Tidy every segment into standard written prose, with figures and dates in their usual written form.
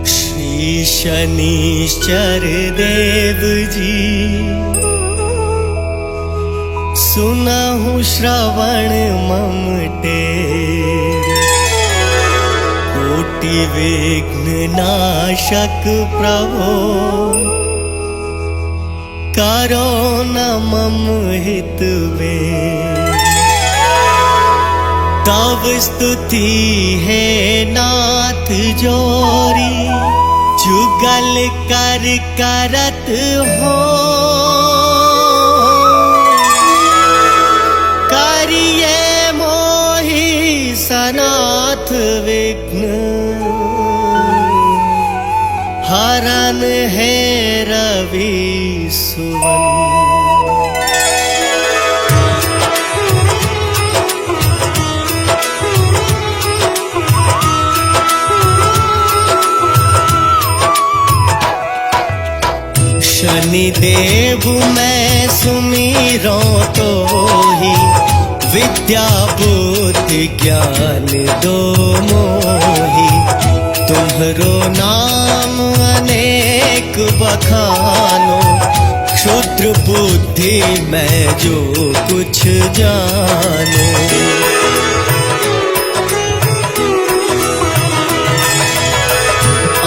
श्री शनिश्चर देव जी सुनहु श्रवण मम टेर, कोटि विघ्न नाशक प्रभो करो न मम हित में। तव स्तुति है नाथ जोरी, जुगल कर करत हो। करिए मोहि सनाथ विघ्न, हरन है रवि सुवन। शनि देव मैं सुमिरो तो ही, विद्या बुद्धि ज्ञान दो मोहि। तुम्हरो नाम अनेक बखानो, क्षुद्र बुद्धि मैं जो कुछ जानो।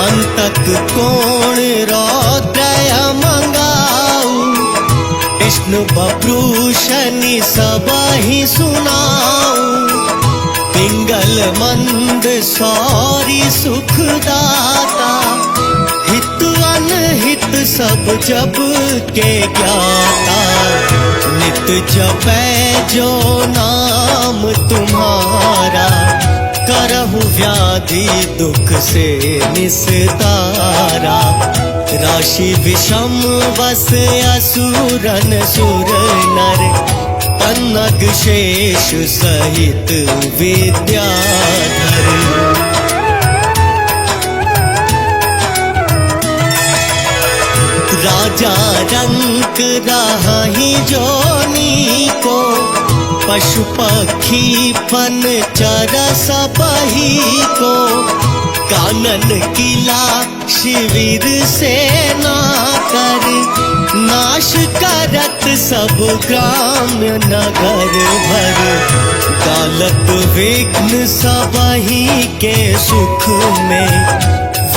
अंतक कोण रौद्रय मंगाऊ, विष्णु बब्रू शनि सबहि सुनाऊ। पिंगल मंद सौरी सुखदाता, हित अनहित सब जब के ज्ञाता। नित जपै जो नाम तुम्हारा, करहु व्याधि दुख से निस्तारा। राशि विषम वस असुरन सुर नर, पन्नग शेष सहित विद्याधर। राजा रंक राही जोनी को, पशु पक्षी फन चर सबही को। कानन किला शिविर सेना कर, नाश करत सब ग्राम नगर भर। डालत विघ्न सबही के सुख में,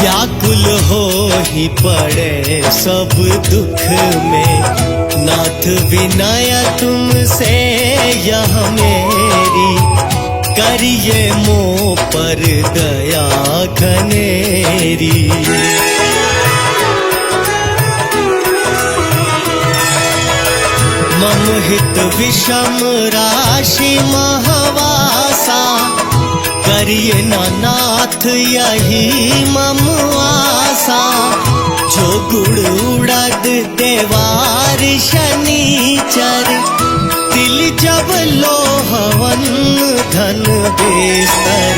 व्याकुल हो ही पड़े सब दुख में। नाथ विनय तुमसे यह मेरी, करिए मोह पर दया घनेरी। मम हित विषम राशि महवासा, करिए नाथ यही मम आसा। जो गुण उड़द देवार शनिचर, तिल जब लोहवन धन बेस्तर।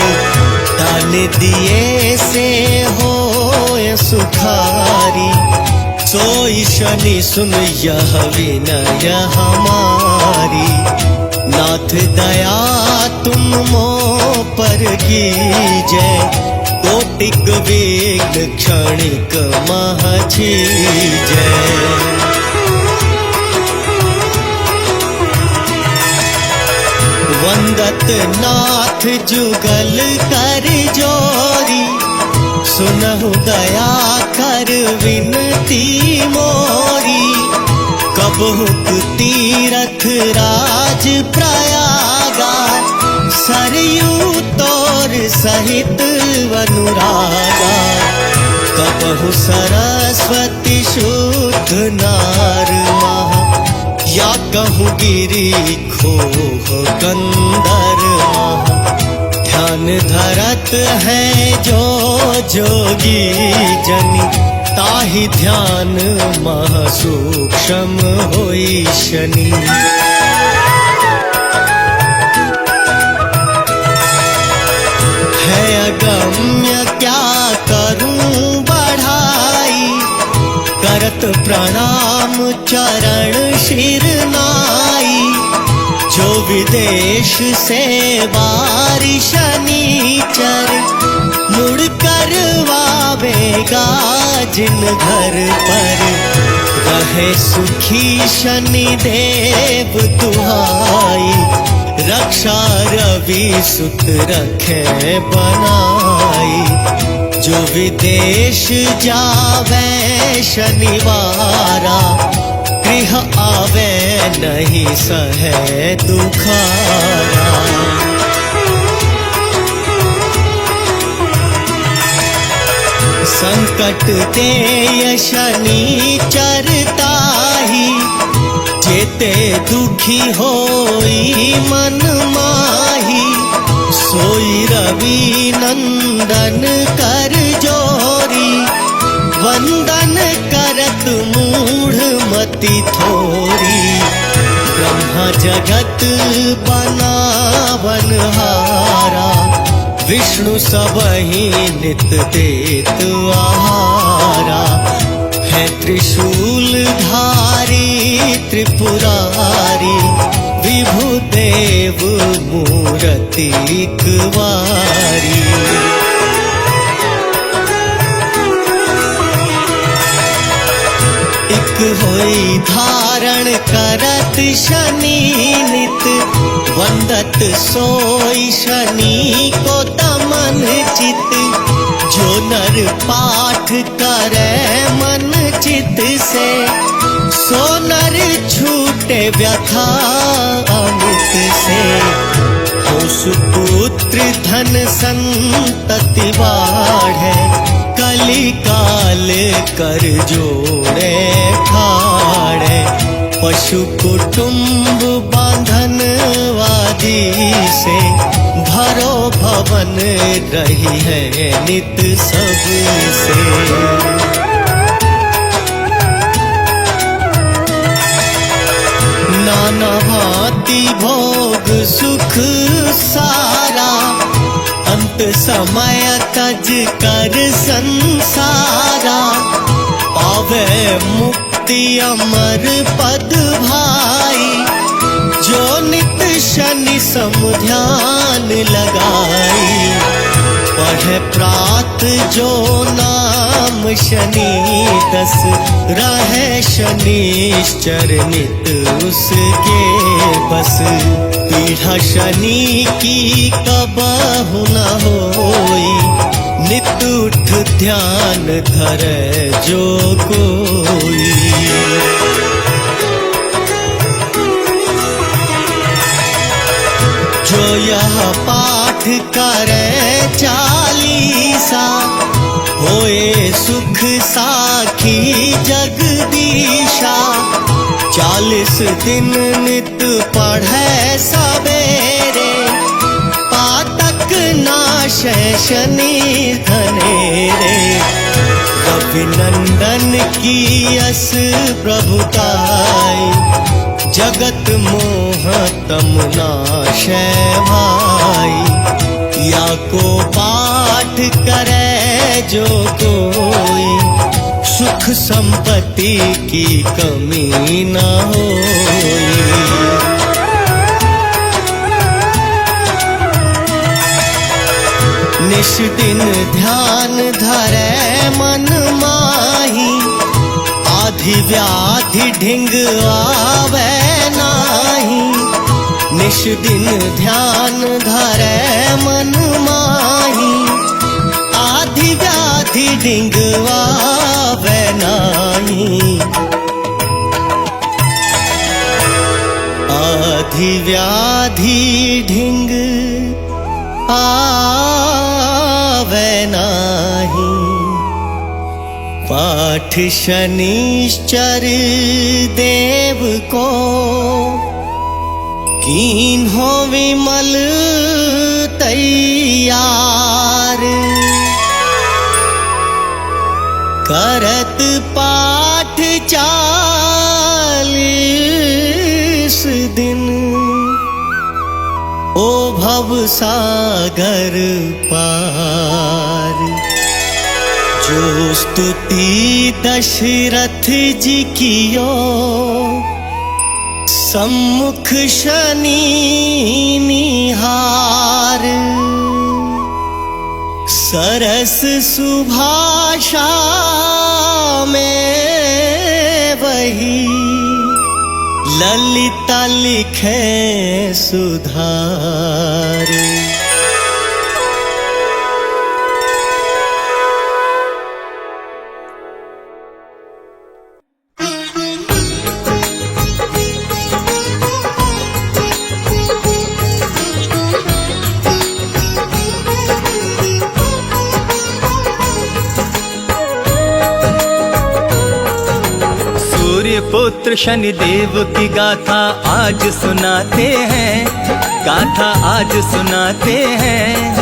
दान दिए से हो सुखारी, सोई शनि सुन यह विनय हमारी। नाथ दया तुम मोह पर कीजै, कोटिक विघ्न क्षणिक मह छीजै। वंदत नाथ जुगल कर जोरी, सुनहु दया कर विनती मोरी। कबहु तीरथ राज प्रयागा, सरयू तोर सहित अनुरागा। कबहु सरस्वती शुद्ध नार महा, या कहूँ गिरी खोह कंदर महा। ध्यान धरत है जो जोगी जनी, ताहि ध्यान मह सूक्ष्म होई शनि। है अगम्य क्या करूं बढ़ाई, करत प्रणाम चरण शिर नाई। जो विदेश से बारी शनिचर मुड़ करवावेगा जिन घर पर रहे सुखी शनिदेव दुहाई रक्षा रवि सुत रखे बनाई जो विदेश जावे शनिवारा गृह आवे नहीं सहे दुखारा संकट देय शनिचर ताही जेते दुखी होई मन माही सोई रवि नंदन कर जोरी वंदन करत मूढ़ मति थोरी ब्रह्मा जगत बनावनहारा विष्णु सबहि नित देत आहारा है त्रिशूल धारी त्रिपुरारी विभु देव मूरति कुवारी एक होई धारण करत शनि नित वंदत सोई शनि को तमन चित जो नर पाठ करे मन चित से सो नर छूटे व्यथा अमित से हो सुपुत्र धन संतति बाढ़े कली काल कर जोड़े ठाड़े पशु कुटुंब बांधन वादी से भरो भवन रही है नित सबसे नाना भांति भोग सुख सारा अंत समय तज कर संसारा पावे मुक्ति अमर पद भाई जो नित शनि समध्यान लगाई पढ़े प्रात जो नाम शनि दस रहे शनिश्चर नित उसके बस पीढ़ा शनि की कबहु न होई नित उठ ध्यान धरे जो कोई जो यह पाठ करे चालीसा होए सुख साखी जगदीशा 40 दिन नित पढ़े सवेरे पातक नाशे शनि धनेरे रविनंदन की यस प्रभुताई जगत मोह तम नाशे भाई या को पाठ करे जो कोई सुख संपत्ति की कमी न होई निश दिन ध्यान धरे मन माही आधि व्याधि ढिंग आवे नाही निश दिन ध्यान धरे मन माही आधि व्याधि ढिंग आवे नाही आधि व्याधि ढिंग आवे नाही पाठ शनिश्चर देव को कीन्हो विमल तैयार करत पाठ 40 दिन ओ भव सागर पार जो स्तुति दशरथ जी कियो सम्मुख शनि निहार, सरस सुभाषा में वही, ललिता लिखे सुधार। पुत्र शनिदेव की गाथा आज सुनाते हैं, गाथा आज सुनाते हैं।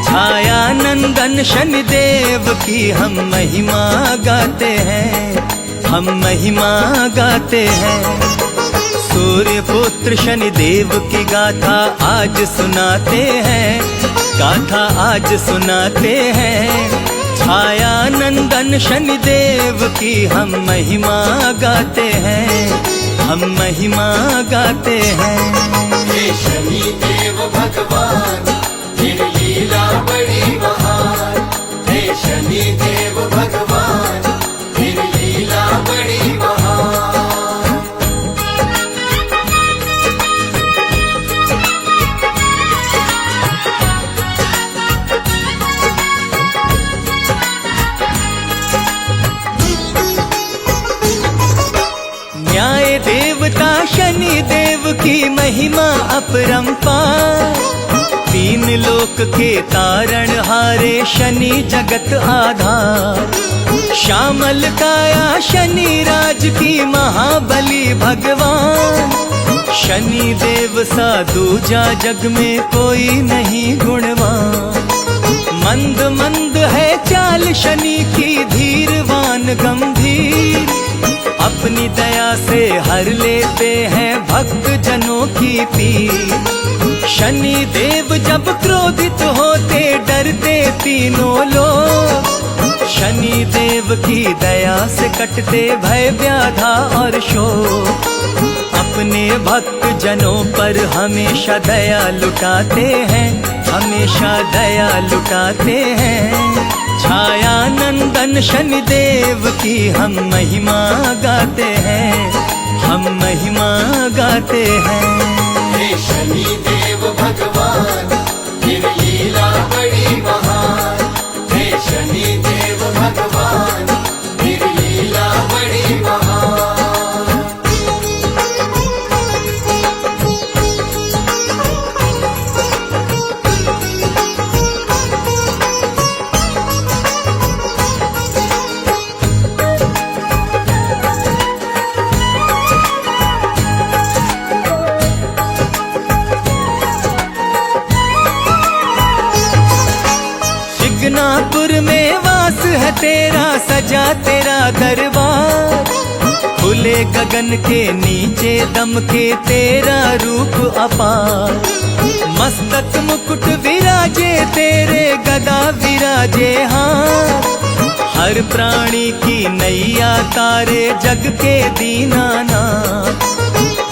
छाया नंदन शनिदेव की हम महिमा गाते हैं, हम महिमा गाते हैं। सूर्य पुत्र शनिदेव की गाथा आज सुनाते हैं, गाथा आज सुनाते हैं। छाया नंदन शनिदेव की हम महिमा गाते हैं, हम महिमा गाते हैं। हे शनिदेव भगवान तेरी लीला बड़ी महान, हे शनिदेव भगवान तेरी लीला बड़ी महान। न्याय देवता शनि देव की महिमा अपरंपार, तीन लोक के तारण हारे शनि जगत आधार। श्यामल काया शनि राज की महाबली भगवान, शनि देव सा दूजा जग में कोई नहीं गुणवान। मंद मंद है चाल शनि की धीरवान गंभीर, अपनी दया से हर लेते हैं भक्त जनों की पीर। शनि देव जब क्रोधित होते डरते तीनों लोग, शनि देव की दया से कटते भय व्याधा और शोक। अपने भक्त जनों पर हमेशा दया लुटाते हैं, हमेशा दया लुटाते हैं। छाया नंदन शनिदेव की हम महिमा गाते हैं, हम महिमा गाते हैं। हे शनिदेव भगवान तेरी लीला बड़ी महान, हे शनिदेव भगवान तेरी लीला बड़ी महान। शिगनापुर में वास है तेरा, सजा तेरा दरबार। खुले गगन के नीचे दम के तेरा रूप अपार। मस्तक मुकुट विराजे तेरे, गदा विराजे हाथ। हर प्राणी की नैया तारे जग के दीनानाथ।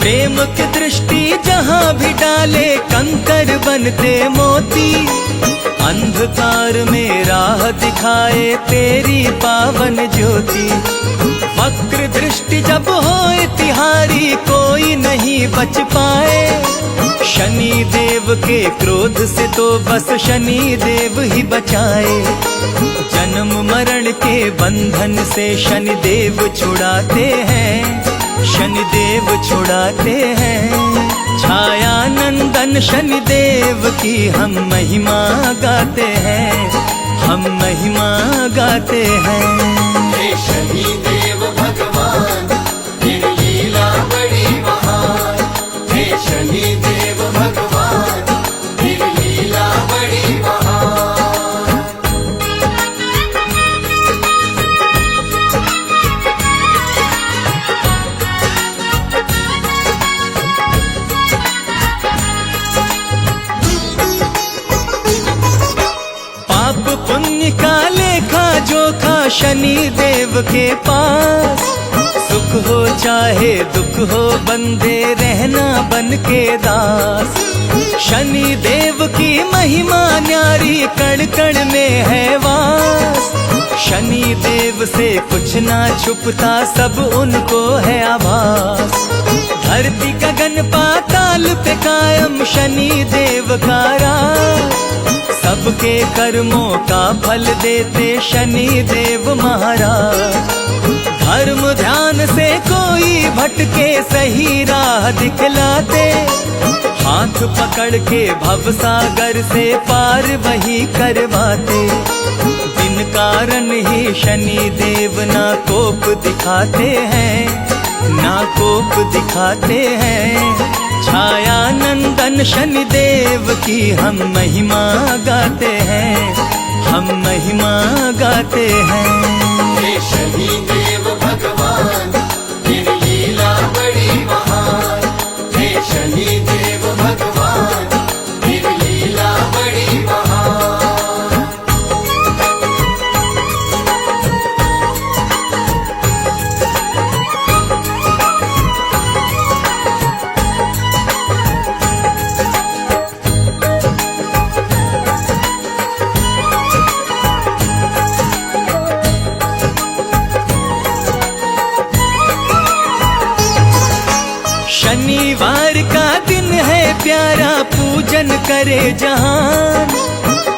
प्रेम की दृष्टि जहाँ भी डाले कंकर बनते मोती। अंधकार में राह दिखाए तेरी पावन ज्योति। वक्र दृष्टि जब होए तिहारी कोई नहीं बच पाए। शनि देव के क्रोध से तो बस शनि देव ही बचाए। जन्म मरण के बंधन से शनि देव छुड़ाते हैं, शनि देव छुड़ाते हैं। छाया नंदन शनि देव की हम महिमा गाते हैं, हम महिमा गाते हैं। हे शनिदेव भगवान तेरी लीला बड़ी महान, हे शनिदेव भगवान तेरी लीला बड़ी महान। पुण्य का लेखा जोखा शनि देव के पास। सुख हो चाहे दुख हो बंदे रहना बन के दास। शनि देव की महिमा न्यारी कण कण में है वास। शनि देव से कुछ ना छुपता सब उनको है आभास। धरती गगन पाताल पे कायम शनि देव का राज। सबके कर्मों का फल देते शनि देव महाराज। धर्म ध्यान से कोई भटके सही राह दिखलाते। हाथ पकड़ के भवसागर से पार वही करवाते। बिन कारण ही शनि देव ना कोप दिखाते हैं, ना कोप दिखाते हैं। छाया नंदन शनि देव की हम महिमा गाते हैं, हम महिमा गाते हैं। हे शनि देव भगवान तेरी लीला बड़ी महान। हे शनि देव भगवान तेरी लीला बड़ी महान। शनिवार का दिन है प्यारा पूजन करे जहान।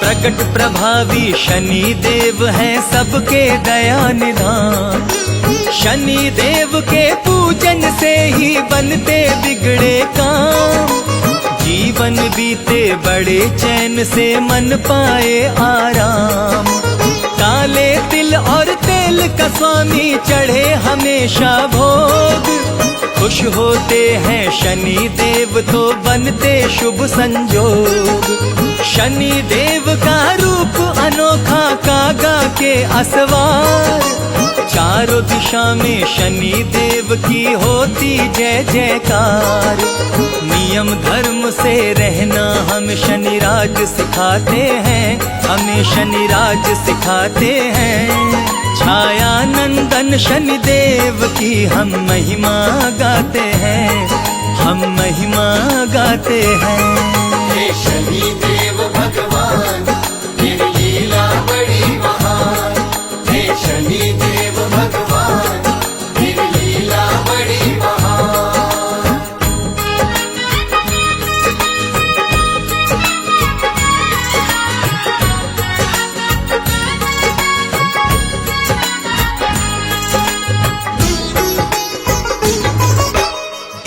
प्रकट प्रभावी शनि देव है सबके दया निधान। शनि देव के पूजन से ही बनते बिगड़े काम। जीवन बीते बड़े चैन से मन पाए आराम। काले तिल और तेल का स्वामी चढ़े हमेशा भोग। खुश होते हैं शनि देव तो बनते शुभ संजोग। शनि देव का रूप अनोखा कागा के असवार। चारों दिशा में शनि देव की होती जय जयकार। नियम धर्म से रहना हम शनि राज सिखाते हैं, हमें शनि राज सिखाते हैं। छाया नंदन शनि देव की हम महिमा गाते हैं, हम महिमा गाते हैं। हे शनि देव भगवान तेरी लीला बड़ी महान। हे शनि देव भगवान तेरी लीला बड़ी महान।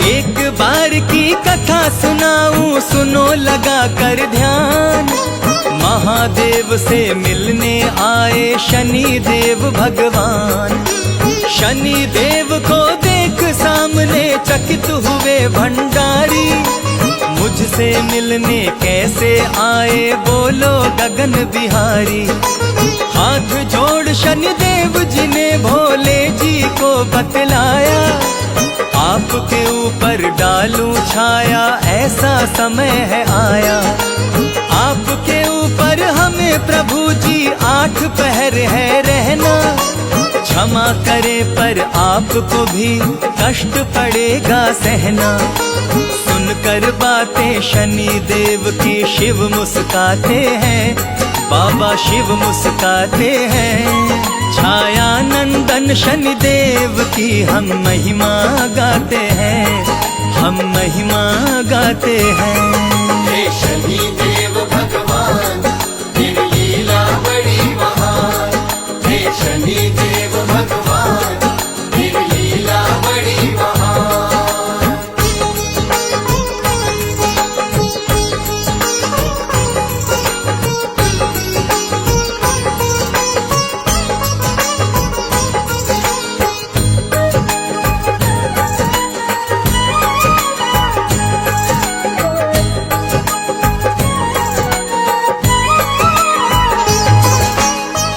एक बार की कथा सुनाऊं सुनो लगा कर ध्यान। महादेव से मिलने आए शनि देव भगवान। शनि देव को देख सामने चकित हुए भंडारी। मुझसे मिलने कैसे आए बोलो गगन बिहारी। हाथ जोड़ शनि देव जी ने भोले जी को बतलाया। आपके ऊपर डालूं छाया ऐसा समय है आया। आपके ऊपर हमें प्रभु जी 8 पहर है रहना। क्षमा करे पर आपको भी कष्ट पड़ेगा सहना। सुनकर बातें शनि देव की शिव मुस्काते हैं, बाबा शिव मुस्काते हैं। छाया नंदन शनि देव की हम महिमा गाते हैं, हम महिमा गाते हैं। हे शनि देव भगवान तेरी लीला बड़ी महान। हे शनि देव भगवान तेरी लीला बड़ी महान।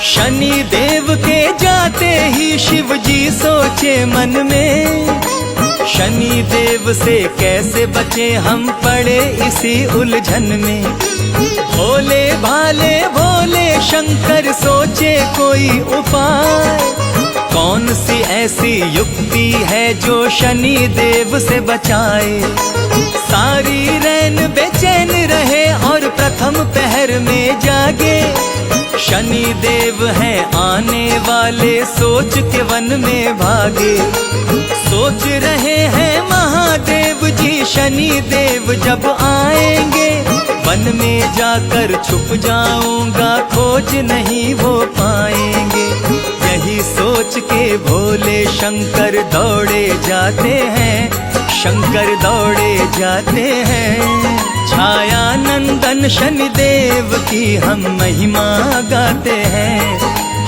शनि देव के जाते ही शिव जी सोचे मन में। शनि देव से कैसे बचे हम पड़े इसी उलझन में। भोले भाले भोले शंकर सोचे कोई उपाय। कौन सी ऐसी युक्ति है जो शनि देव से बचाए। सारी रैन बेचैन रहे और प्रथम पहर में जागे। शनि देव हैं आने वाले, सोच के वन में भागे। सोच रहे हैं महादेव जी शनि देव जब आएंगे, वन में जाकर छुप जाऊंगा, खोज नहीं वो पाएंगे। यही सोच के भोले शंकर दौड़े जाते हैं, शंकर दौड़े जाते हैं। छाया नंदन शनि देव की हम महिमा गाते हैं,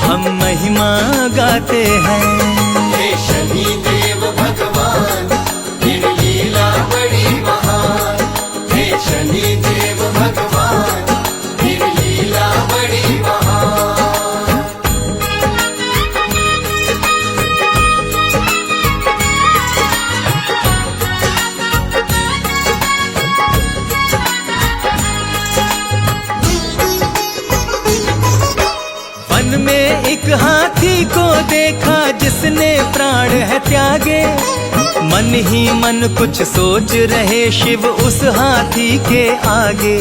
हम महिमा गाते हैं। हे शनि देव भगवान तेरी लीला बड़ी महान। हे शनि देव भगवान तेरी लीला बड़ी महान। वन में एक हाथी को देखा जिसने प्राण है त्यागे। मन ही मन कुछ सोच रहे शिव उस हाथी के आगे।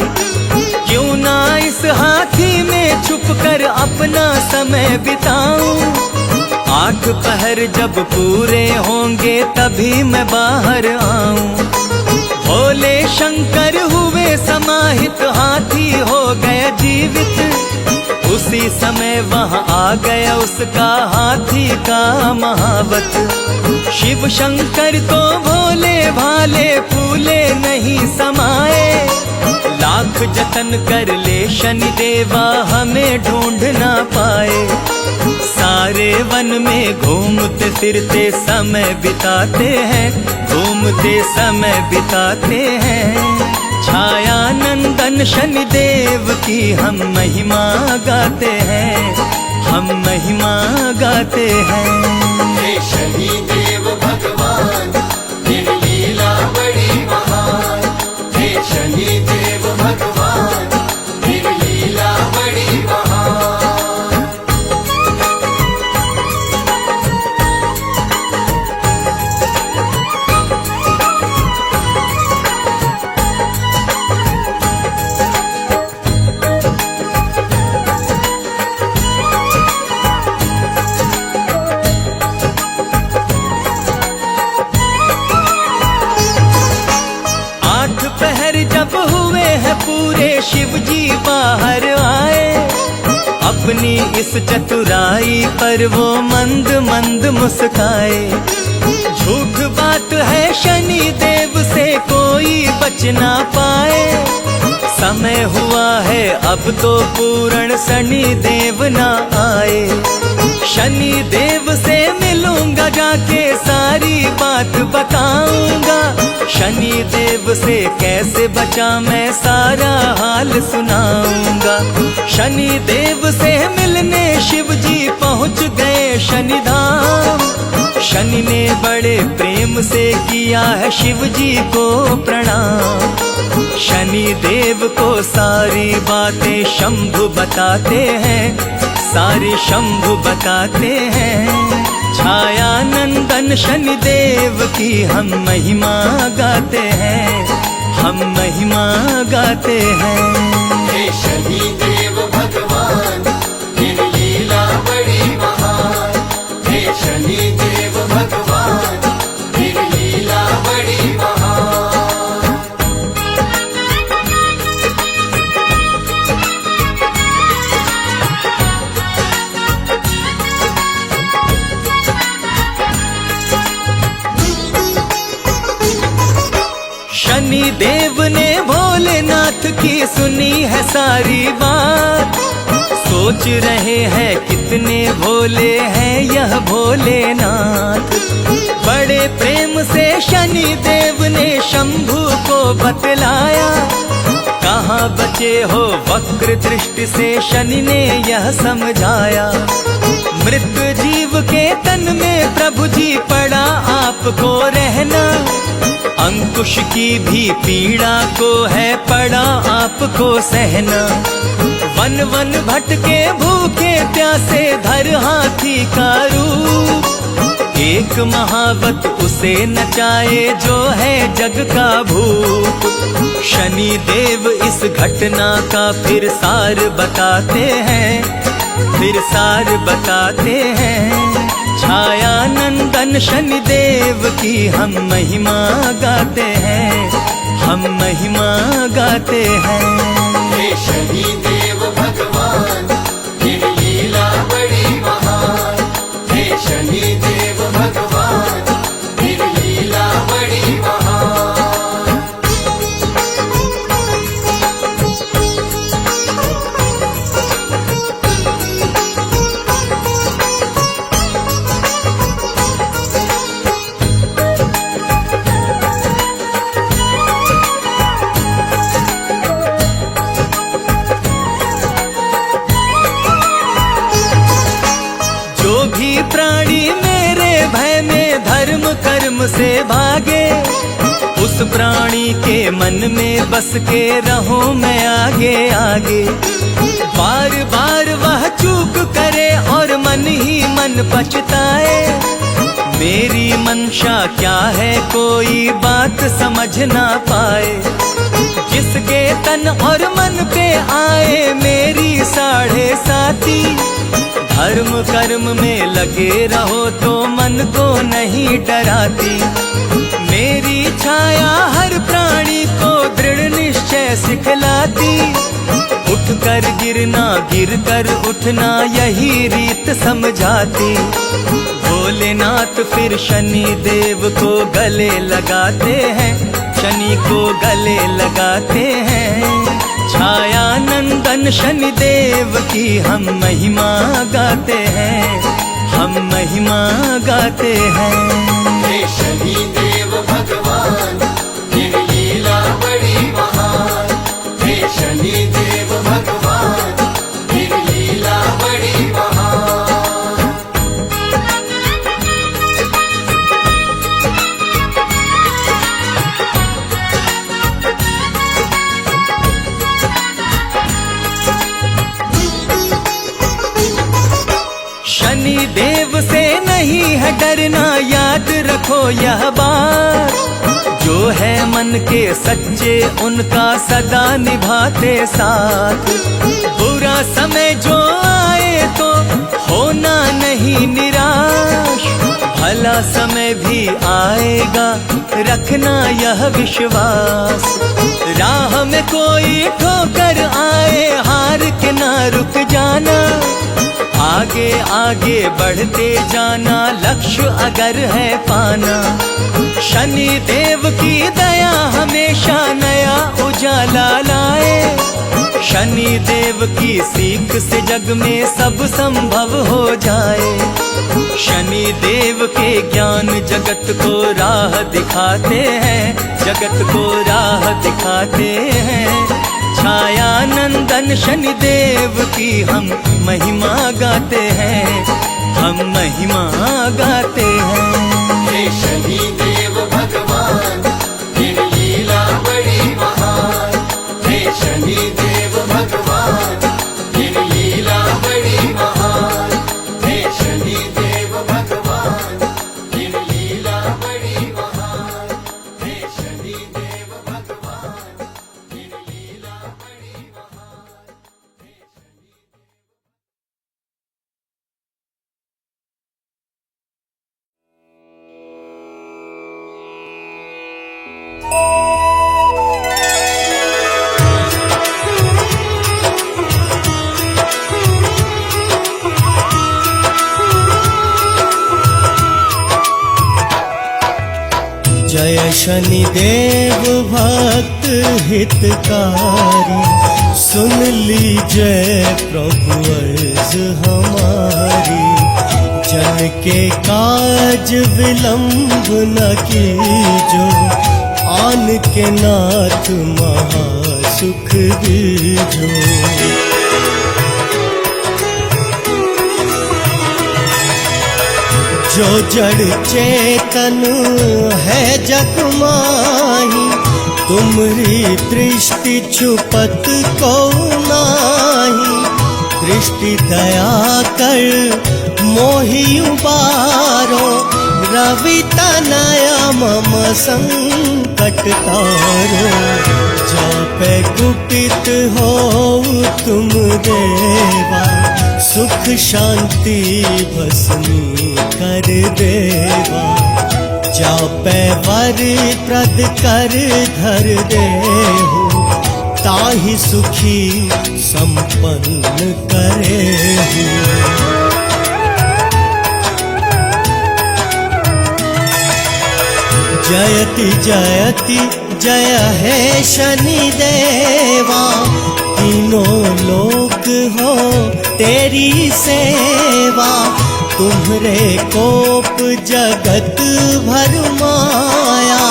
क्यों ना इस हाथी में छुपकर अपना समय बिताऊं। 8 पहर जब पूरे होंगे तभी मैं बाहर आऊं। भोले शंकर हुए समाहित, हाथी हो गया जीवित। उसी समय वहाँ आ गया उसका हाथी का महावत। शिव शंकर तो भोले भाले फूले नहीं समाए। लाख जतन कर ले शनि देवा हमें ढूंढ ना पाए। सारे वन में घूमते फिरते समय बिताते हैं, घूमते समय बिताते हैं। छाया नंदन शनि देव की हम महिमा गाते हैं, हम महिमा गाते हैं। हे शनि देव भगवान तेरी लीला बड़ी महान। हे शनि देव भगवान तेरी लीला बड़ी महान। जब हुए हैं पूरे शिव जी बाहर आए। अपनी इस चतुराई पर वो मंद मंद मुस्काए। झूठ बात है शनि देव से कोई बच ना पाए। समय हुआ है अब तो पूर्ण शनि देव ना आए। शनि देव से मिलूंगा जाके सारी बात बताऊंगा। शनि देव से कैसे बचा मैं सारा हाल सुनाऊंगा। शनि देव से मिलने शिव जी पहुँच गए शनि धाम। शनि ने बड़े प्रेम से किया है शिव जी को प्रणाम। शनि देव को सारी बातें शंभु बताते हैं, सारी शंभु बताते हैं। छाया नंदन शनि देव की हम महिमा गाते हैं, हम महिमा गाते हैं। हे शनि देव भगवान तेरी लीला बड़ी महान। हे शनि देव भगवान तेरी लीला बड़ी महान। शनि देव ने भोलेनाथ की सुनी है सारी बात। सोच रहे हैं कितने भोले हैं यह भोलेनाथ। बड़े प्रेम से शनि देव ने शंभु को बतलाया। कहाँ बचे हो वक्र दृष्टि से शनि ने यह समझाया। मृत जीव के तन में प्रभु जी पड़ा आपको रहना। अंकुश की भी पीड़ा को है पड़ा आपको सहना। वन वन भटके भूखे प्यासे धर हाथी का रूप, एक महावत उसे नचाए जो है जग का भूप। शनि देव इस घटना का फिर सार बताते हैं, फिर सार बताते हैं। छाया नंदन शनि देव की हम महिमा गाते हैं, हम महिमा गाते हैं। हे शनि देव भगवान तेरी लीला बड़ी महान। हे शनि देव भगवान तेरी लीला बड़ी महान। जो भी प्राणी मेरे भय में धर्म कर्म से भागे, उस प्राणी के मन में बस के रहूं मैं आगे आगे। बार बार वह चूक करे और मन ही मन पछताए, मेरी मंशा क्या है कोई बात समझ ना पाए। जिसके तन और मन पे आए मेरी साढ़े साती, धर्म कर्म में लगे रहो तो मन को नहीं डराती। मेरी छाया हर प्राणी को दृढ़ निश्चय सिखलाती। उठ कर गिरना गिर कर उठना यही रीत समझाती। भोलेनाथ फिर शनि देव को गले लगाते हैं, शनि को गले लगाते हैं। छाया नंदन शनि देव की हम महिमा गाते हैं, हम महिमा गाते हैं। हे शनि देव भगवान तेरी लीला बड़ी महान। हे शनि देव भगवान तेरी लीला बड़ी महान। शनि देव से नहीं है डरना, याद रखो यह बात। जो है मन के सच्चे उनका सदा निभाते साथ। बुरा समय जो आए तो होना नहीं निराश, भला समय भी आएगा रखना यह विश्वास। राह में कोई ठोकर आए हार के ना रुक जाना, आगे आगे बढ़ते जाना लक्ष्य अगर है पाना। शनि देव की दया हमेशा नया उजाला लाए, शनि देव की सीख से जग में सब संभव हो जाए। शनि देव के ज्ञान जगत को राह दिखाते हैं, जगत को राह दिखाते हैं। छाया नंदन शनि देव की हम महिमा गाते हैं, हम महिमा गाते हैं। हे शनि देव भगवान तेरी लीला बड़ी महान। हे शनि देव भगवान तेरी लीला बड़ी महान। हे शनि देव भगवान तेरी लीला बड़ी महान। हे शनि देव भगवान तेरी लीला बड़ी महान। जय शनिदेव भक्त हितकारी, सुन लीजिए प्रभु अर्ज हमारी। जन के काज विलंब न कीजो, आन के नाथ महासुख दीजो। जो जड़ चेतन है जग माही, तुमरी दृष्टि छुपत को नाही। माही दृष्टि दया कर मोहि उबारो रवि तनया मम संकट तारो जापे कुपित हो तुम देवा सुख शांति भस्मी कर देवा जापे वर प्रद कर धर देहु ताहि सुखी संपन्न करेहु जयति जयति जय है शनि देवा तीनों लोक हो तेरी सेवा तुम्हरे कोप जगत भर माया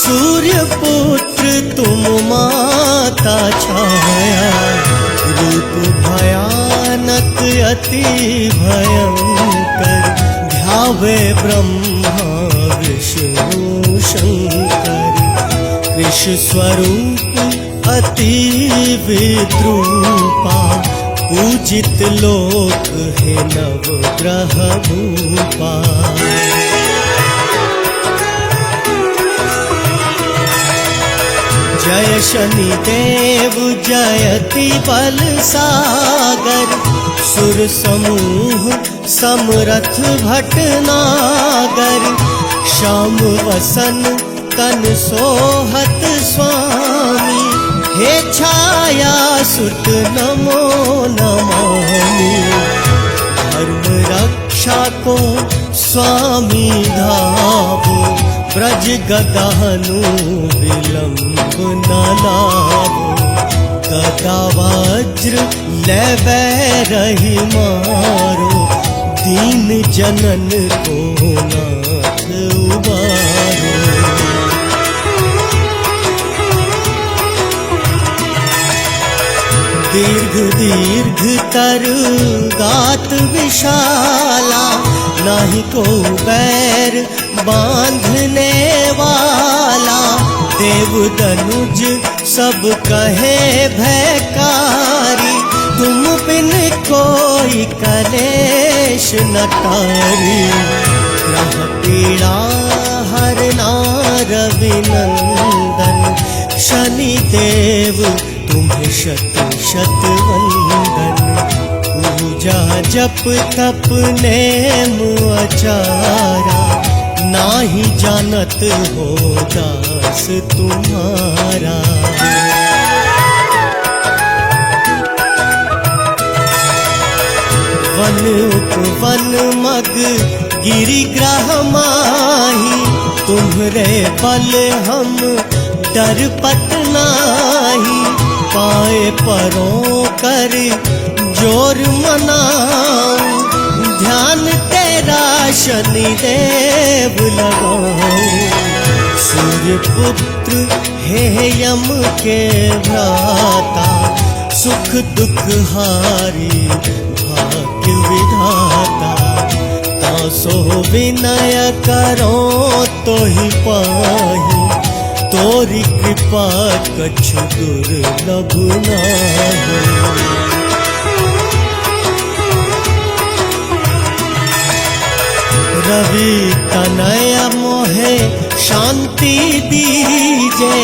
सूर्य पुत्र तुम माता छाया रूप भयानक अति भयंकर ध्यावे ब्रह्मा विष्णु शंकर कृष स्वरूप अति विद्रूपा पूजित लोक है नवग्रह भूपा जय शनि देव जयति बल सागर सुर समूह समरथ भटनागर श्याम वसन तन सोहत स्वामी हे छाया सुत नमो नमामि धर्म रक्षा को स्वामी धावो ब्रज गदानु विलंब न लावो गदा वज्र लेवै रही मारो दीन जनन को नाथ उबारो दीर्घ दीर्घ तर गात विशाला नाही को बैर बांधने वाला देव दनुज सब कहे भयकारी तुम बिन कोई कलेश न तारी ग्रह पीड़ा हरना रविनंदन शनि देव तुम्हें शत शत वंदन पूजा जप तप नेम आचारा नाही जानत हो दास तुम्हारा वन उपवन मग गिरिग्रह माही तुम्हरे बल हम डर पत नाही पाए परों कर जोर मनाऊं ध्यान तेरा शनि देव लगाऊं सूर्य पुत्र हे यम के भ्राता सुख दुख हारी भाग्य विधाता तासो विनय करो तो ही पाही तोरी कृपा कछु दुर्लभ नाही रवि तनय मोहे शांति दीजे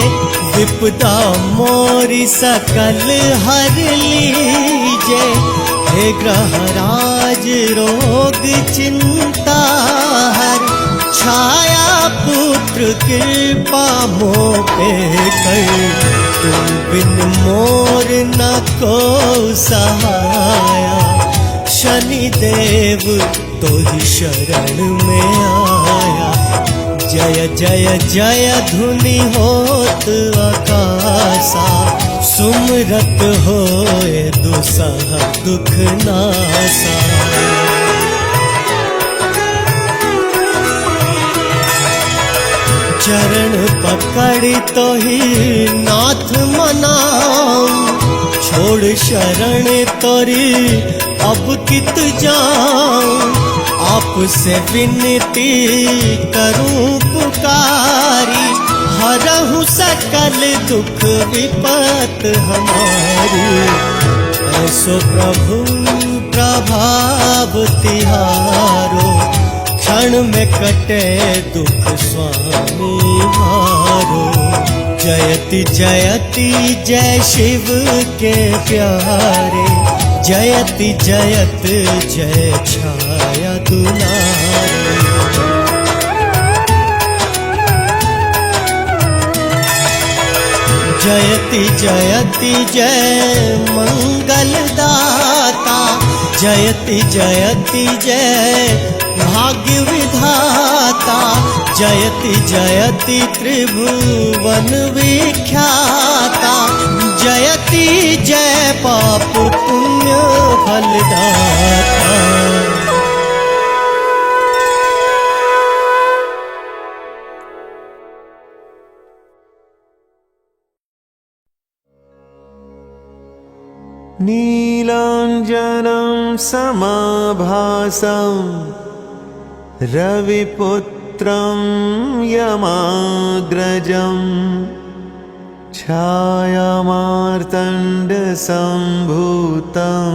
विपदा मोरी सकल हर लीजे हे ग्रहराज रोग चिंता हर छाया पुत्र कृपा मोह पे कर तुम बिन मोर न को सहाया शनि देव तो ही शरण में आया जय जय जय धुनि होत आकाशा सुमरत होए दुसह दुख नासा चरण पकड़ तो ही नाथ मनाऊं छोड़ शरण तोरी अब कित जाऊं आपसे विनती करूं पुकारी हरहु सकल दुख विपत हमारी ऐसो प्रभु प्रभाव तिहारो, क्षण में कटे दुख स्वामी हारो। जयति जयति जय शिव के प्यारे, जयति जयत जय छाया दुलारे। जयति जयति जय मंगल दाता, जयति जयति जय भाग्य विधाता। जयति जयति त्रिभुवन विख्याता, जयति जय पाप पुण्य फलदाता। नीलाञ्जनं समाभासं रविपुत्रं यमाग्रजं छायामार्तण्डसम्भूतं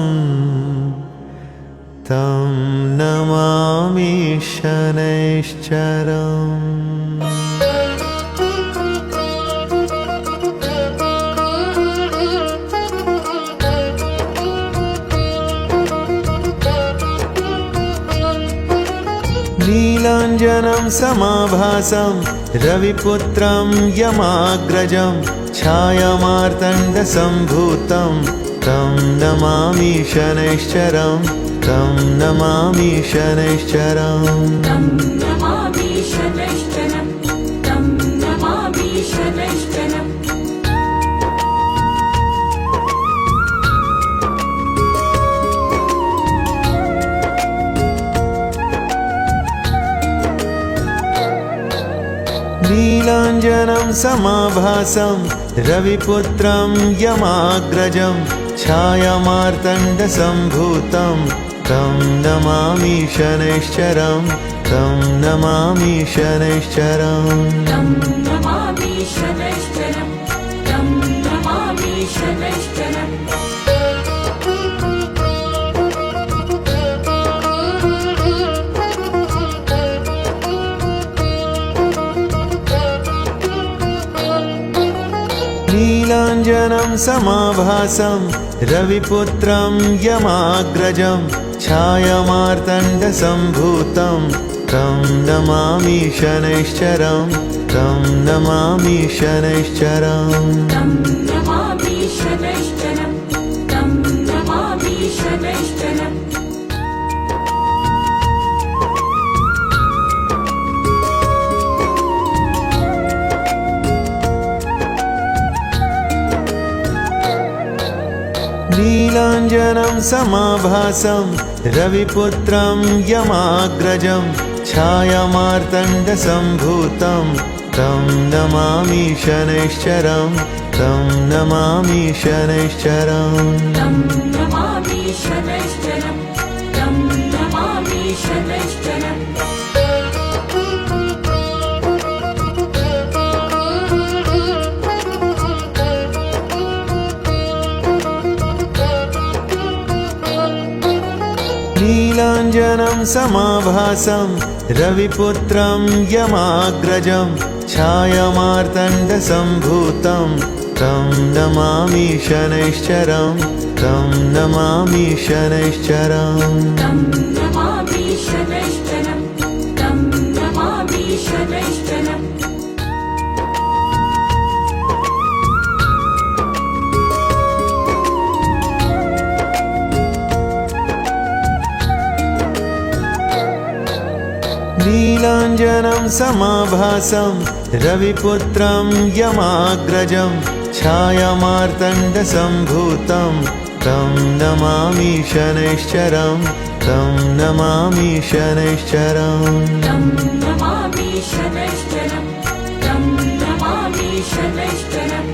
तं नमामि शनैश्चरम्। नीलाञ्जनं समाभासं रविपुत्रं यमाग्रजं छायामार्तण्डसम्भूतं तं नमामि शनैश्चरं, तं नमामि शनैश्चरम्। तं नमामि शनैश्चरं, तं नमामि शनैश्चरम्। नीलाञ्जनं समाभासं रविपुत्रं यमाग्रजं छायामार्तण्डसम्भूतं तं नमामि शनैश्चरं, तं नमामि शनैश्चरम्। तं नमामि शनैश्चरं, तं नमामि शनैश्चरम्। नीलाञ्जनं समाभासं रविपुत्रं यमाग्रजं छायामार्तण्डसम्भूतं तं नमामि शनैश्चरं, तं नमामि शनैश्चरम्। तं नमामि शनैश्चरं, तं नमामि शनैश्चरम्। नीलाञ्जनं समाभासं रविपुत्रं यमाग्रजं छायामार्तण्डसम्भूतं तं नमामि शनैश्चरं, तं नमामि शनैश्चरम्। तं नमामि शनैश्चरं, तं नमामि शनैश्चरम्। नीलाञ्जनं समाभासं रविपुत्रं यमाग्रजं छायामार्तण्डसम्भूतं तं नमामि शनैश्चरं, तं नमामि शनैश्चरम्। तं नमामि शनैश्चरं, तं नमामि शनैश्चरम्। नीलाञ्जनं समाभासं रविपुत्रं यमाग्रजं छायामार्तण्डसम्भूतं तं नमामि शनैश्चरं, तं नमामि शनैश्चरम्। तं नमामि शनैश्चरं, तं नमामि शनैश्चरम्।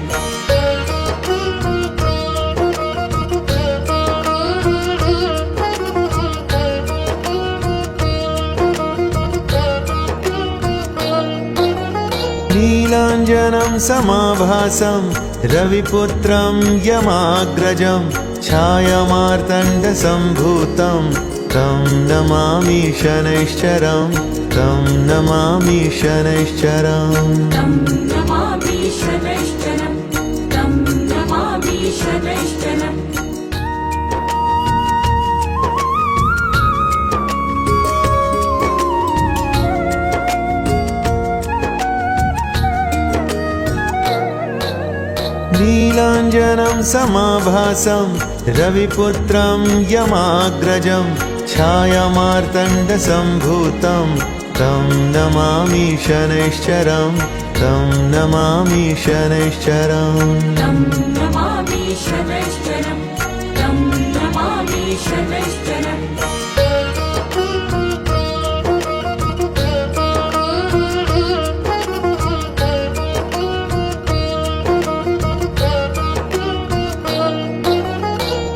नीलाञ्जनं समाभासं रविपुत्रं यमाग्रजं छायामार्तण्डसम्भूतं तं नमामि शनैश्चरं तं नमामि शनैश्चरम् तं नमामि शनैश्चरं तं नमामि शनैश्चरम् नीलाञ्जनं समाभासं रविपुत्रं यमाग्रजं छायामार्तण्डसम्भूतं तं नमामि शनैश्चरं तं नमामि शनैश्चरम् तं नमामि शनैश्चरं तं नमामि शनैश्चरम्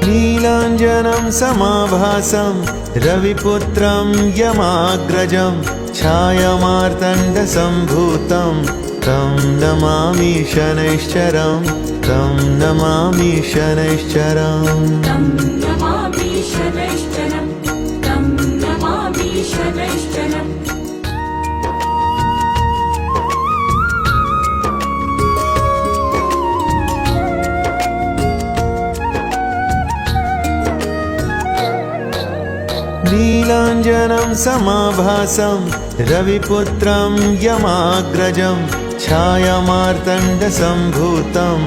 नीलाञ्जनं समाभासं रविपुत्रं यमाग्रजं छायामार्तण्डसम्भूतं तं नमामि शनैश्चरं तं नमामि शनैश्चरम् तं नमामि शनैश्चरं तं नमामि शनैश्चरम् नीलाञ्जनं समाभासं रविपुत्रं यमाग्रजं छायामार्तण्डसम्भूतं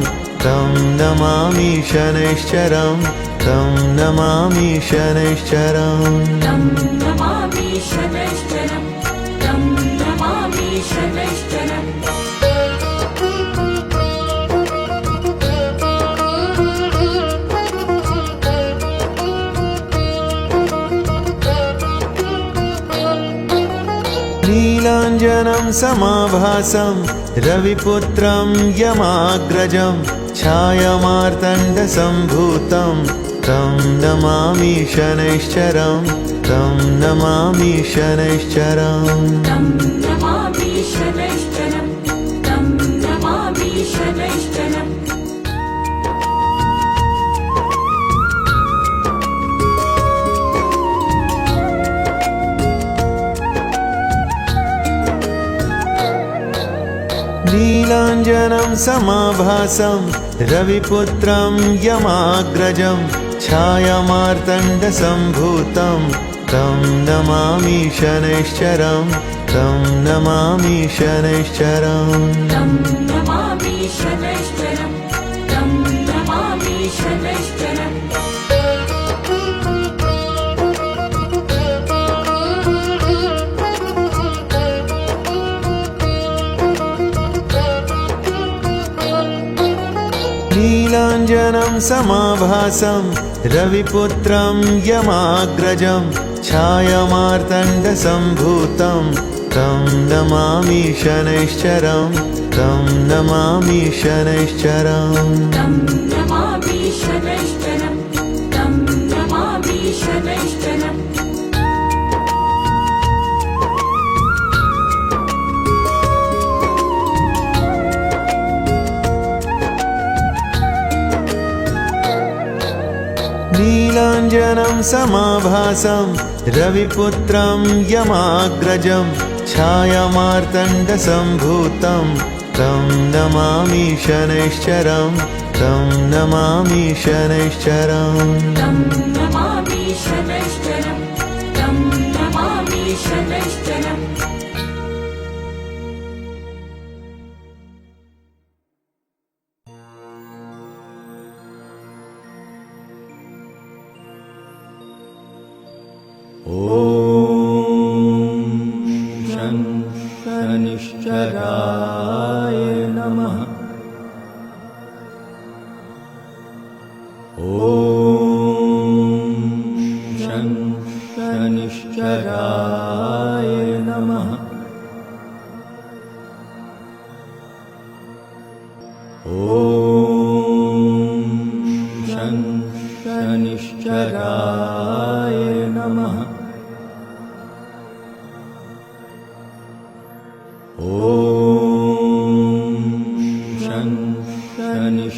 तं नमामि शनैश्चरं तं नमामि शनैश्चरम् तं नमामि शनैश्चरं तं नमामि शनैश्चरम् नीलाञ्जनं समाभासं रविपुत्रं यमाग्रजं छायामार्तण्डसम्भूतं तं नमामि शनैश्चरं तं नमामि शनैश्चरम् तं नमामि शनैश्चरं तं नमामि शनैश्चरम् नीलाञ्जनं समाभासं रविपुत्रं यमाग्रजं छायामार्तण्डसम्भूतं तं नमामि शनैश्चरं तं नमामि शनैश्चरम् तं नमामि शनैश्चरं तं नमामि शनैश्चरम् नीलाञ्जनं समाभासं रविपुत्रं यमाग्रजं छायामार्तण्डसम्भूतं तं नमामि शनैश्चरं तं नमामि शनैश्चरम् तं नमामि शनैश्चरं तं नमामि शनैश्चरम् नीलाञ्जनं समाभासं रविपुत्रं यमाग्रजं छायामार्तण्डसम्भूतं तं नमामि शनैश्चरं तं नमामि शनैश्चरम् तं नमामि शनैश्चरं तं नमामि शनैश्चरम् शं शनिश्चराय नमः। शं शनिश्चराय नमः। शं शनिश्चराय नमः। शं शनिश्चराय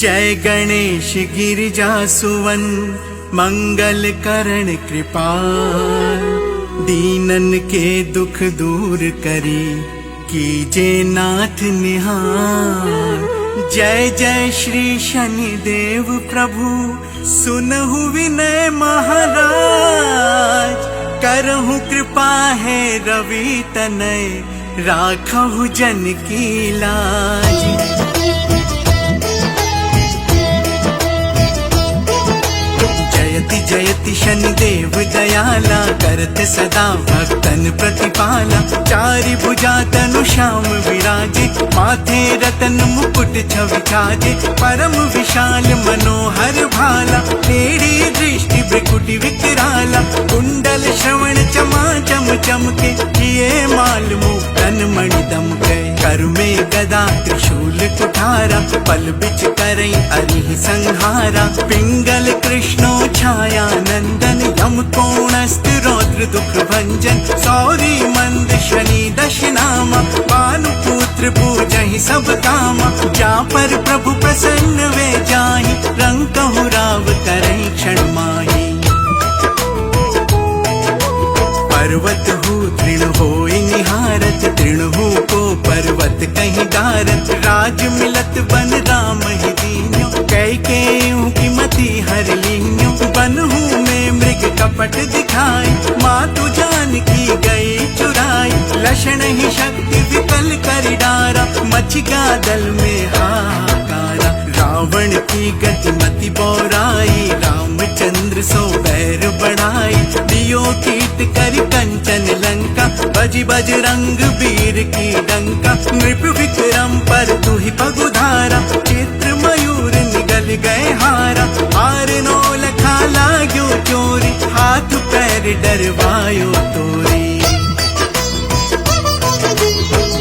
जय गणेश गिरिजा सुवन मंगल करण कृपाल, दीनन के दुख दूर करी कीजे नाथ निहाल। जय जय श्री शनिदेव प्रभु सुनहु विनय महाराज, करहु कृपा है रवि तनय राखहु जन की लाज। जयति जयति शनिदेव दयाला, करते सदा भक्तन प्रतिपाला। चारि भुजा तनु श्याम विराजे, माथे रतन मुकुट छवि छाजे। परम विशाल मनोहर भाला, टेढ़ी दृष्टि भ्रिकुटि विकराला। कुंडल श्रवण चमा चम चमके, किए माल मुक्तन मणि दमके। कर में गदा त्रिशूल कुठारा, पल बिच करई अरिहि संहारा। पिंगल कृष्णो छाया नंदन, यम कोणस्त रौद्र दुख भंजन। सौरी मंद शनि दश नामा, भानु पुत्र पूजहि सब कामा। जा पर प्रभु प्रसन्न वे जाहि, रंकहु राव करई क्षण माहि। पर्वत हु तृण होई निहारत, तृण हु को पर्वत कहीं डारत। राज मिलत बन राम ही दीन्यो, कैकेयु की मति हर लीन्यो। बनहु में मृग कपट दिखाई, मातु जानकी गई चुराई। लक्षण ही शक्ति विकल कर डारा, मचिका दल में हाहाकारा। रावण की गति मति बौराई, रामचंद्र सो बैर बढ़ाई। दियो कीट कर कंचन लंका, बजि बजरंग वीर की डंका। नृप विक्रम पर तुहि पगुधारा, चित्र मयूर निगल गए हारा। हार नो लखा लाग्यो चोरी, हाथ पैर डरवायो तोरी।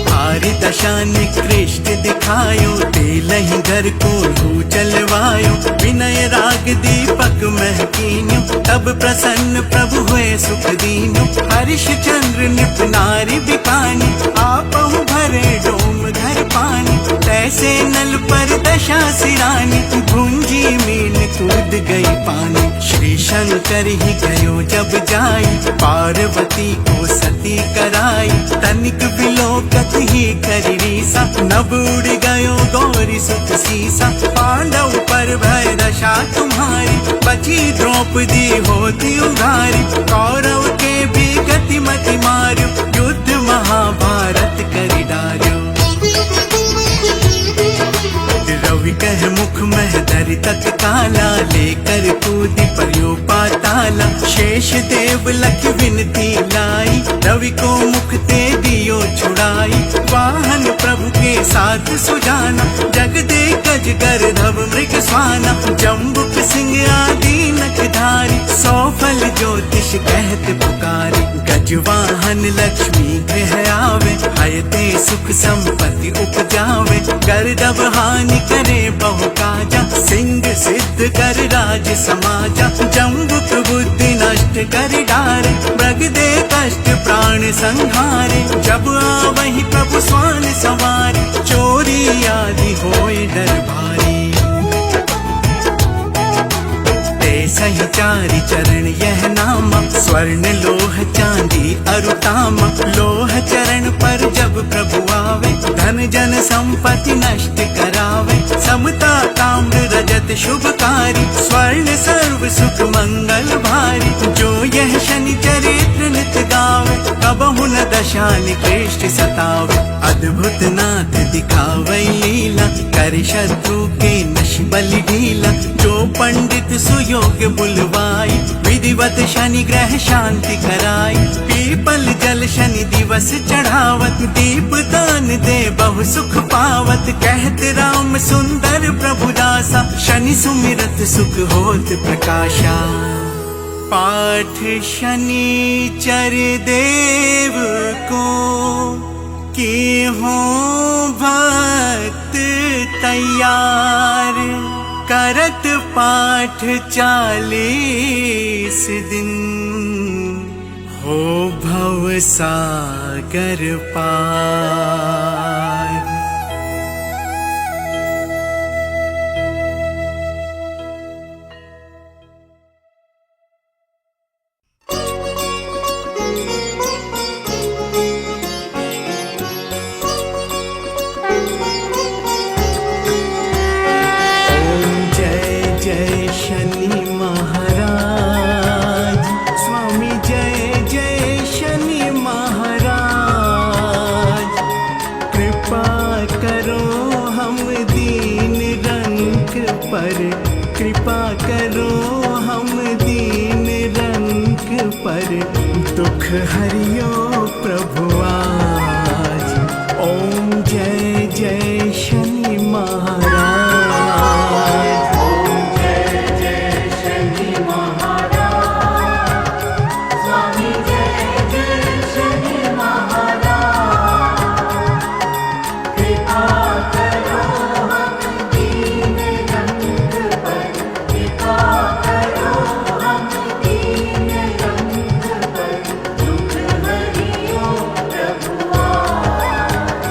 हारि दशा निकृष्ट दिखायो, तेलहि घर को लू चलवायो। विनय राग दीपक महकीन्यो, तब प्रसन्न प्रभु हुए सुख दीन्यो। हर्ष चंद्र निप नारि बिकानी, आपहु भरे डोम घर पानी। तैसे नल पर दशा सिरानी, भुंजी मीन कूद गई पानी। श्री शंकर ही गयो जब जाई, पार्वती को सती कराई। तनिक विलोकत ही करी रीसा, नभ उड़ गयो गौरी सुत सीसा। पांडव पर भय दशा तुम्हारी, बची द्रौपदी होती उघारी। कौरव के भी गति मति मार्यो, युद्ध महाभारत करि डार्यो। रवि कह मुख मह धरि तत्काला, लेकर कूदि पर्यो पाताला। शेष देव लख विनती लाई, रवि को मुख ते दियो छुड़ाई। वाहन प्रभु के साथ सुजाना, जग दे गज गर्धव मृग स्वाना। जम्बुक सिंह आदि नखधारी, सौ फल ज्योतिष कहत पुकारी। गज वाहन लक्ष्मी गृह आवे, हयते सुख संपत्ति उपजावे। गर्दभ हानि करे बहु काजा, सिंह सिद्ध कर राज समाजा। जम्बुक बुद्धि नष्ट कर डारे, मृग दे कष्ट प्राण संहारे। जब आवहि प्रभु स्वान सवारे, चोरी आदि होए डर भारी। सही चारि चरण यह नामा, स्वर्ण लोह चांदी अरुतामा। लोह चरण पर जब प्रभु आवे, धन जन संपत्ति नष्ट करावे। समता ताम्र रजत शुभकारी, स्वर्ण सर्व सुख मंगल भारी। जो यह शनि चरित्र नित गावे, कबहु न दशा निकृष्ट सतावे। अद्भुत नाथ दिखावे लीला, कर शत्रु के नश बलि ढीला। जो पंडित सुयोग बुलवाई, विधिवत शनि ग्रह शांति कराई। पीपल जल शनि दिवस चढ़ावत, दीप दान दे बहु सुख पावत। कहत राम सुंदर प्रभु दासा, शनि सुमिरत सुख होत प्रकाशा। पाठ शनिचर देव को, की हो भक्त तैयार। करत पाठ 40 दिन, हो भव सागर पार। हरियो प्रभु आज। ओम जय जय शनि महाराज। ओम जय जय शनि महाराज। स्वामी जय जय शनि महाराज। कृपा करो हम दीन रंग पर। कृपा करो हम दीन रंग पर। दुख हरियो प्रभु आज।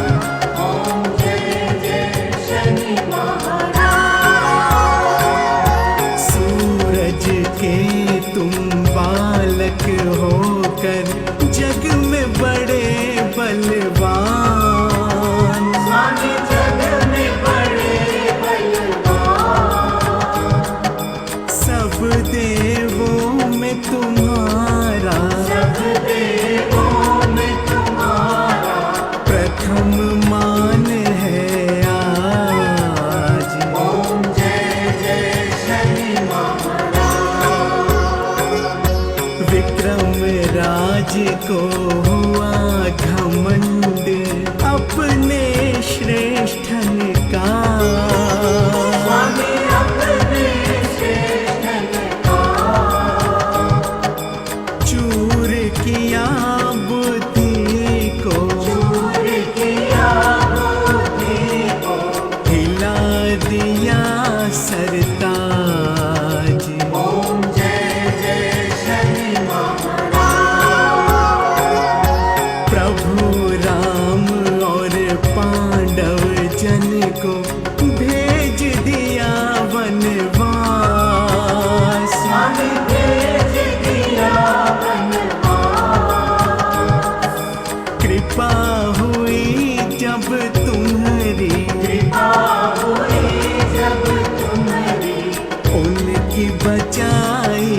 ओम जय जय शनि महाराज। सूरज के तुम बालक होकर जग में बड़े बलवान। स्वामी जग में बड़े बलवान। सब देवों में तुम्हारा सब देवों में तुम्हारा प्रथम मान है आज। ओम जय जय शनि महाराज। विक्रम राज को हुआ घमंड अपने श्रेष्ठन का। स्वामी अपने श्रेष्ठन का चूर किया बुद्धि को चूर किया बुद्धि को। हिला दिया सरताज। ओम जय जय शनि महाराज। प्रभु राम और पांडव जन को भेज दिया वनवास। स्वामी भेज दिया वनवास। कृपा हुई जब तुम्हारी कृपा हुई जब तुम्हारी। उनकी बचाई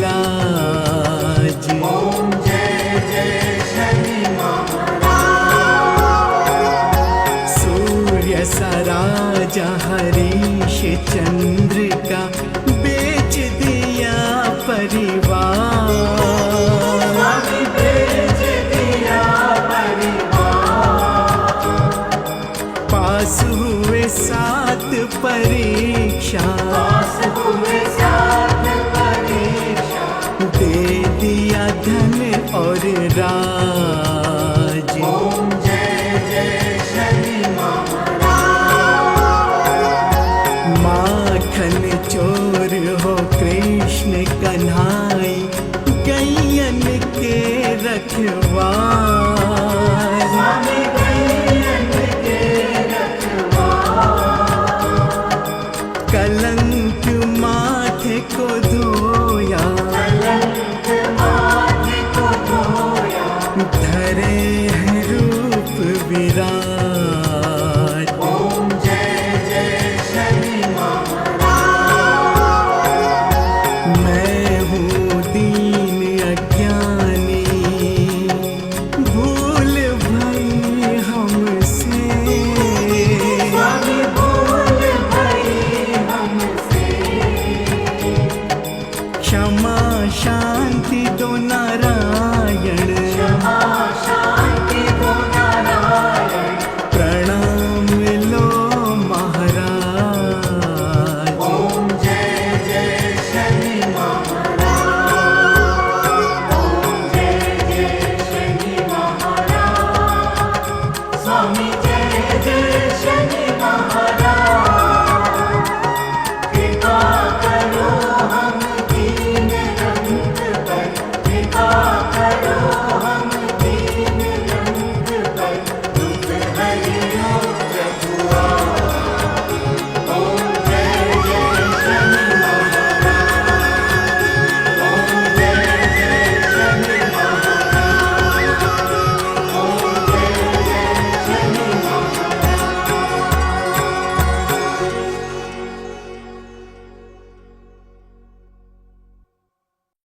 लाज। ओम जय जय शनि महाराज। सूर्य सा राजा हरीश चंद्र का बेच दिया परिवार। स्वामी भेज दिया परिवार। पास हुए 7 परीक्षा पास हुए 7 परीक्षा। दे दिया धन और राज। ओम जय जय शनि महाराज। माखन चोर हो कृष्ण कन्हाई गैयन के रखवार। स्वामी गैयन के रखवार। कलंक माथे को धोया कलंक माथे को धोया। धरे हैं रूप विराज।